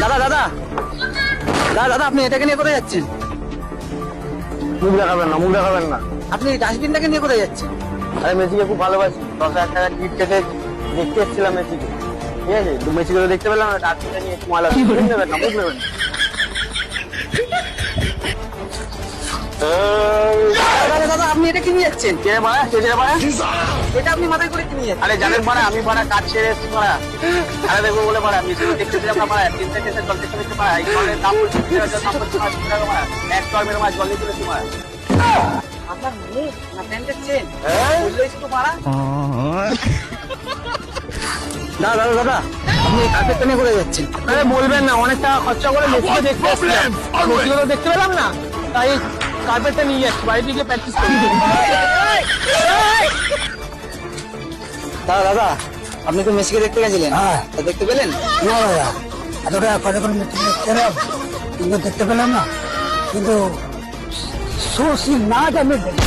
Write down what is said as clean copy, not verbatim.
দাদা দাদা দাদা দাদা, আপনি এটাকে নিয়ে কোথায় যাচ্ছেন? মুখ দেখাবেন না, মুখ দেখাবেন না। আপনি এই ডাস্টবিনটাকে নিয়ে কোথায় যাচ্ছেন? আরে মেসিকে খুব ভালোবাসি, 10,000 টাকা টিকিট কেটে দেখতে এসেছিলাম মেসিকে। ঠিক আছে, তো মেসিকে তো দেখতে পেলাম না, ডাস্টবিনটা নিয়ে একটু ময়লা মুখ নেবেন না, মুখ নেবেন না। দাদা দাদা, আপনি এটা কি নিয়ে যাচ্ছেন? কে মারা, কে কে মারা? এটা আপনি মাথায় করে কি নিয়ে যাচ্ছেন? আরে জানেন মারা, আমি মারা কাজ ছেড়ে এসেছি মারা। আরে দেখবো বলে মারা, মেসিকে দেখতে ছিলাম না মারা, 3 থেকে জল দেখতে দেখতে মারা, এই জলের দাম বলছি 3,000 দাম বলছি 5 টাকা মারা, এক টর্মের মাছ জল দিয়ে তুলেছি মারা। আপনার মুখ না প্যান্টের চেন হ্যাঁ? বললেই শুধু মারা। দাদা দাদা দাদা, আপনি এই কার্পেটটা নিয়ে কোথায় যাচ্ছেন? আরে বলবেন না, অনেক টাকা খরচা করে মেসিকে দেখতে এসেছিলাম, মেসিকে তো দেখতে পেলাম না, তাই কার্পেটটা নিয়ে যাচ্ছি, বাড়িতে গিয়ে প্র্যাকটিস করি। দাদা দাদা, আপনি তো মেসিকে দেখতে গেছিলেন, হ্যাঁ। তা দেখতে পেলেন? না দাদা, এত টাকা খরচা করে দেখতে পেলাম, কিন্তু দেখতে পেলাম না, কিন্তু সুশীল নাচ আমি দেখি।